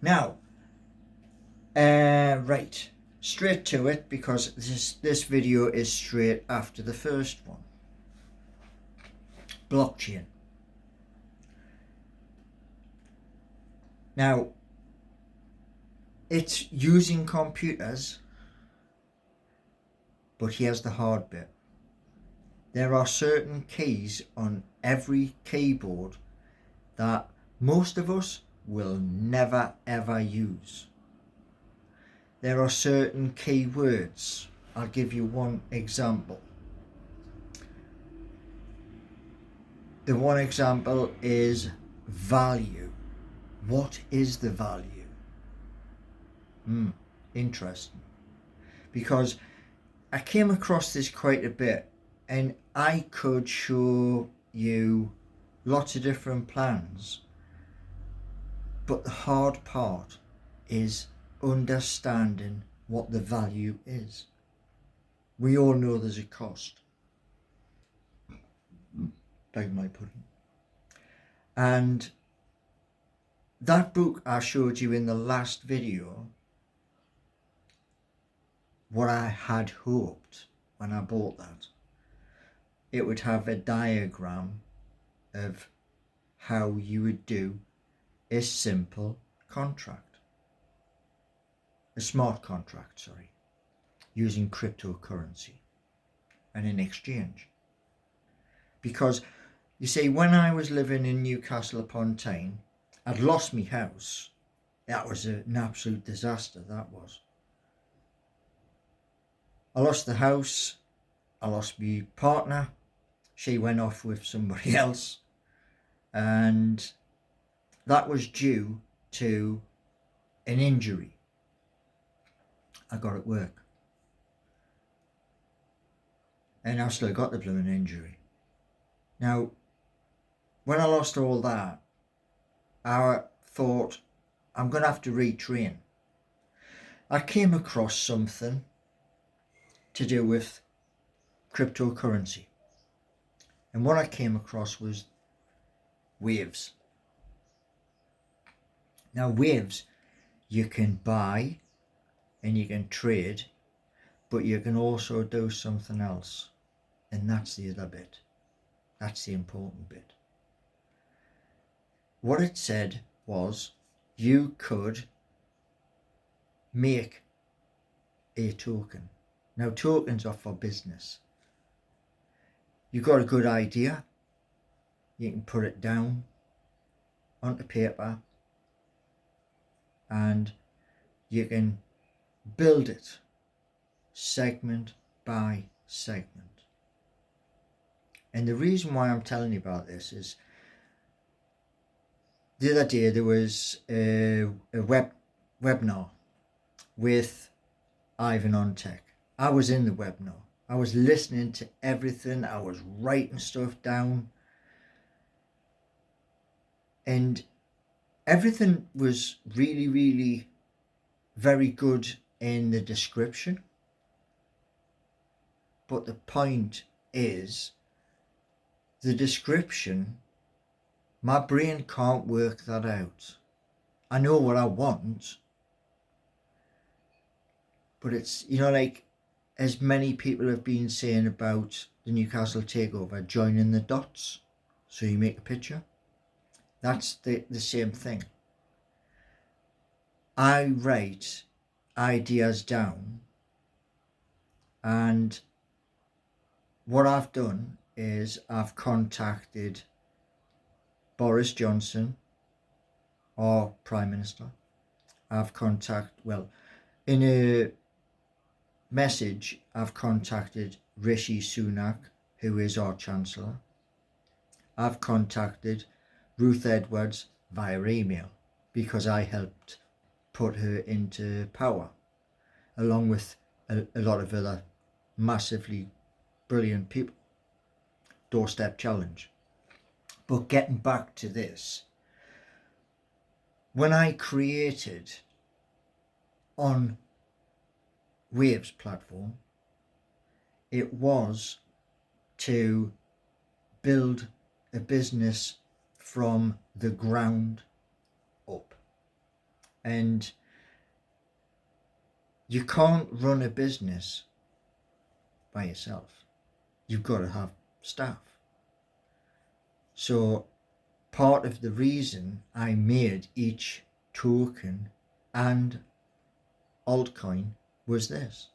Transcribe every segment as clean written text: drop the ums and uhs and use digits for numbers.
Now, right, straight to it, because this video is straight after the first one. Blockchain. Now, it's using computers, but here's the hard bit. There are certain keys on every keyboard that most of us will never ever use. There are certain keywords. I'll give you one example. The one example is value. What is the value? Interesting. Because I came across this quite a bit, and I could show you lots of different plans, but the hard part is understanding what the value is. We all know there's a cost, like my pudding. And that book I showed you in the last video, what I had hoped when I bought that, it would have a diagram of how you would do a simple contract, a smart contract, sorry, using cryptocurrency and an exchange. Because you see, when I was living in Newcastle upon Tyne, I'd lost my house. That was an absolute disaster, that was. I lost the house, I lost my partner, she went off with somebody else, and that was due to an injury I got at work. And I still got the blooming injury. Now, when I lost all that, I thought, I'm going to have to retrain. I came across something to do with cryptocurrency. And what I came across was waves. Now, waves, you can buy and you can trade, but you can also do something else. And that's the other bit. That's the important bit. What it said was you could make a token. Now, tokens are for business. You've got a good idea, you can put it down onto paper and you can build it segment by segment. And the reason why I'm telling you about this is the other day there was a webinar with Ivan on Tech. I was in the webinar. I was listening to everything. I was writing stuff down. And everything was really, really very good in the description. But the point is, the description, my brain can't work that out. I know what I want, but it's, you know, like as many people have been saying about the Newcastle takeover, joining the dots so you make a picture. That's the same thing. I write ideas down, and what I've done is I've contacted Boris Johnson, our Prime Minister. I've in a message, I've contacted Rishi Sunak, who is our Chancellor. I've contacted Ruth Edwards via email because I helped put her into power, along with a lot of other massively brilliant people. Doorstep challenge. But getting back to this, when I created on Waves platform, it was to build a business from the ground up. And you can't run a business by yourself. You've got to have staff. So part of the reason I made each token and altcoin was this: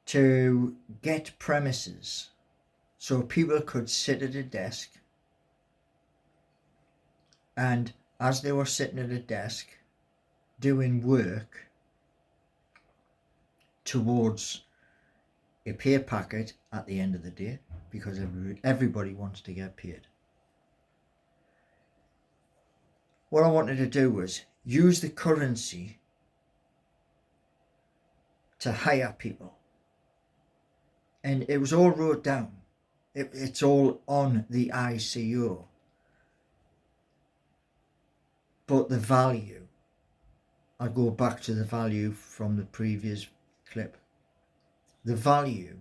to get premises so people could sit at a desk, and as they were sitting at a desk doing work towards a pay packet at the end of the day, because everybody wants to get paid. What I wanted to do was use the currency to hire people. And it was all wrote down. It's all on the ICO. But the value, I go back to the value from the previous clip. The value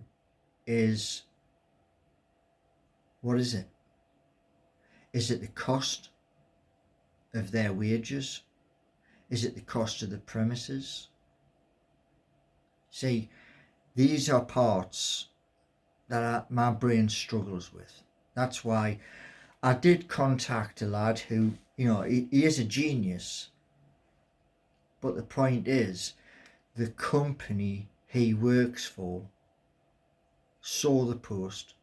is, what is it? Is it the cost of their wages? Is it the cost of the premises? See, these are parts that my brain struggles with. That's why I did contact a lad who, he is a genius. But the point is, the company he works for saw the post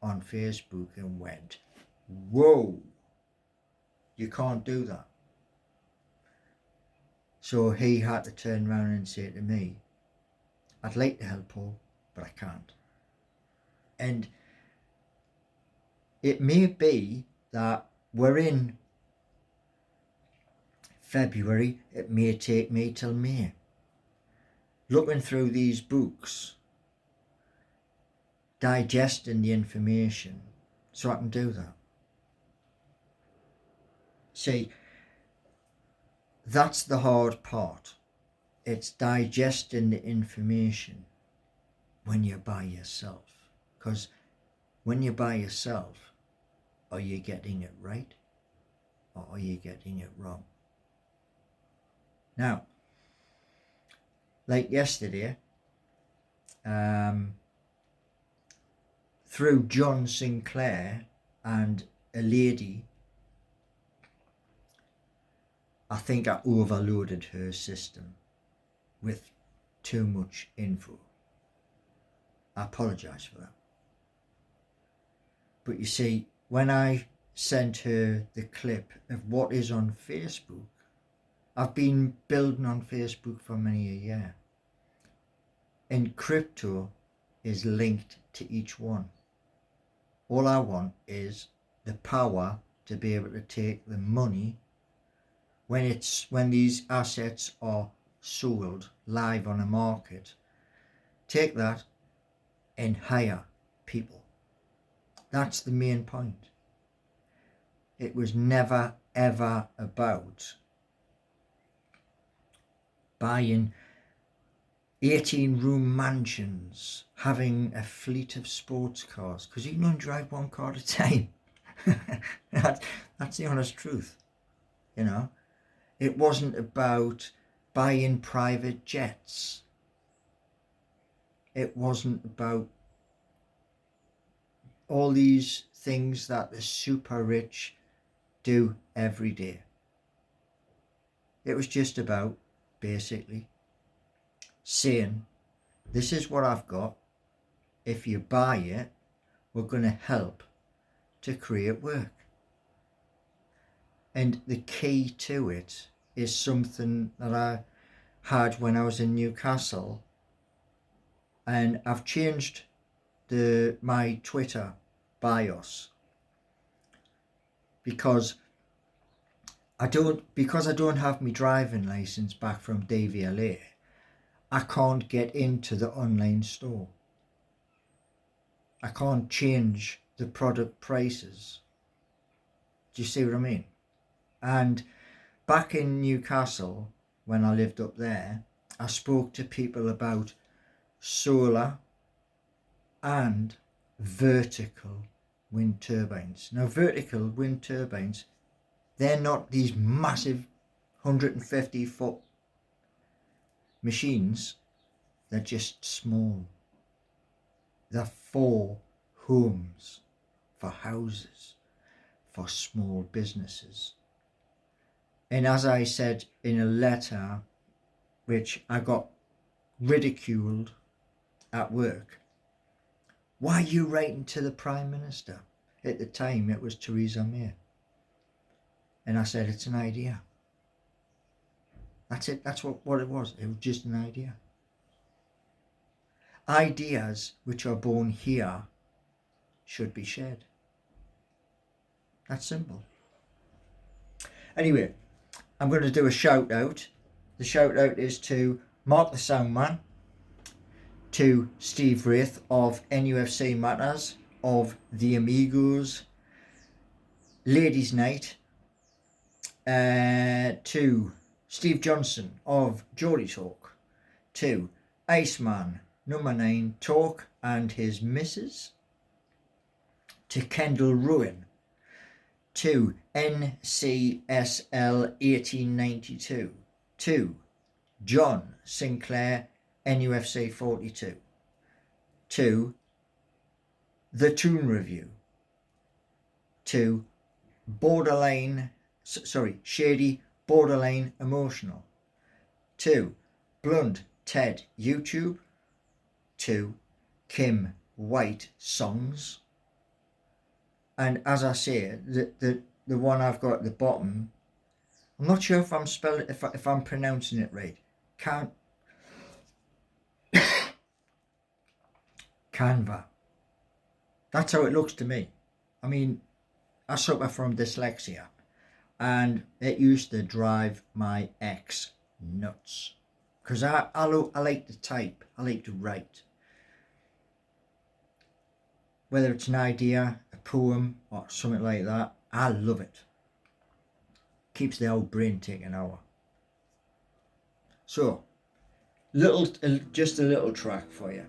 on Facebook and went, whoa, you can't do that. So he had to turn around and say to me, I'd like to help Paul, but I can't. And it may be that we're in February, it may take me till May. Looking through these books, digesting the information, so I can do that. See, that's the hard part. It's digesting the information when you're by yourself. Because when you're by yourself, are you getting it right or are you getting it wrong? Now, like yesterday, through John Sinclair and a lady, I think I overloaded her system with too much info. I apologise for that. But you see, when I sent her the clip of what is on Facebook, I've been building on Facebook for many a year. And crypto is linked to each one. All I want is the power to be able to take the money when these assets are sold live on a market, take that and hire people. That's the main point. It was never ever about buying 18-room mansions, having a fleet of sports cars, because you can only drive one car at a time. That's the honest truth, It wasn't about buying private jets. It wasn't about all these things that the super rich do every day. It was just about basically saying, this is what I've got. If you buy it, we're going to help to create work. And the key to it is something that I had when I was in Newcastle, and I've changed my Twitter bios because I don't have my driving license back from DVLA. I can't get into the online store. I can't change the product prices. Do you see what I mean? And back in Newcastle, when I lived up there, I spoke to people about solar and vertical wind turbines. Now, vertical wind turbines They're not these massive 150-foot machines. They're just small. They're for homes, for houses, for small businesses. And as I said in a letter, which I got ridiculed at work, why are you writing to the Prime Minister? At the time it was Theresa May. And I said, it's an idea. That's it. That's what it was. It was just an idea. Ideas which are born here should be shared. That's simple. Anyway, I'm going to do a shout out. The shout out is to Mark the Soundman, to Steve Wraith of NUFC Matters, of The Amigos, Ladies Night, to Steve Johnson of Geordie Talk, to Iceman Number 9 Talk and his missus, to Kendall Ruin, to NCSL 1892, to John Sinclair NUFC 42, to The Toon Review, to Shady Borderline Emotional, to Blunt Ted YouTube, to Kim White Songs, and as I say, the one I've got at the bottom, I'm not sure if I'm spelling, if I'm pronouncing it right. Canva. That's how it looks to me. I mean, I suffer from dyslexia, and it used to drive my ex nuts, because I like to type, I like to write. Whether it's an idea, a poem, or something like that, I love it. Keeps the old brain ticking over. So, just a little track for you.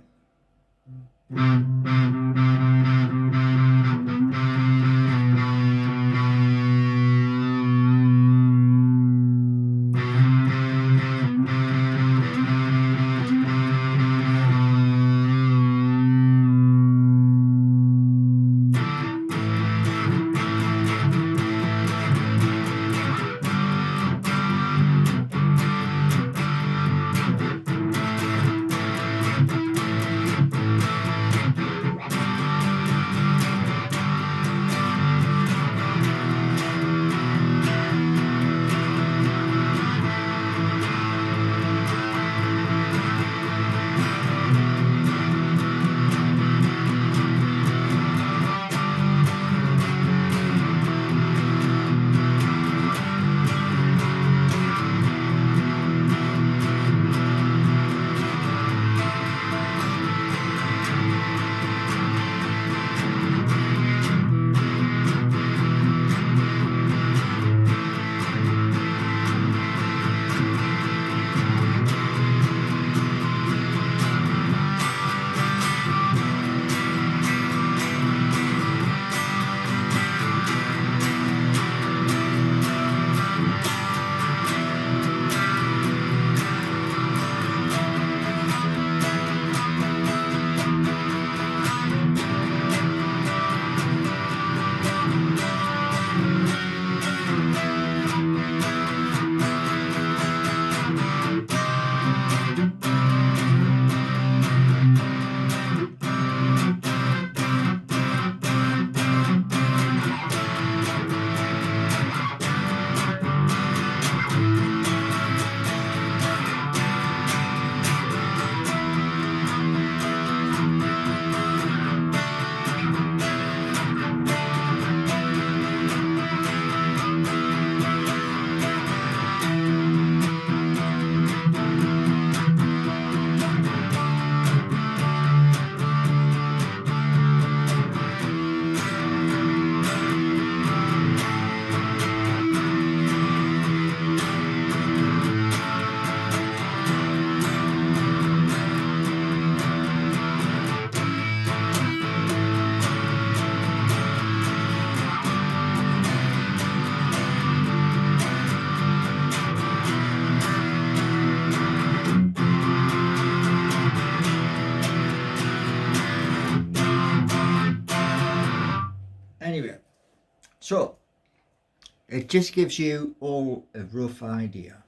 So it just gives you all a rough idea.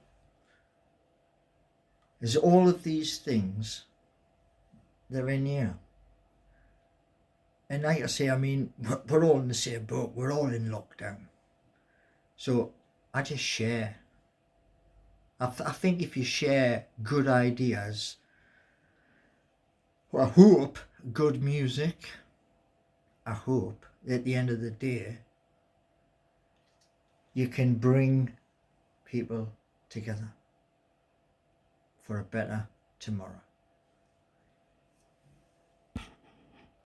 There's all of these things, they're in here. And like I say, I mean, we're all in the same boat. We're all in lockdown. So I just share. I think if you share good ideas, well, I hope good music, I hope at the end of the day, you can bring people together for a better tomorrow.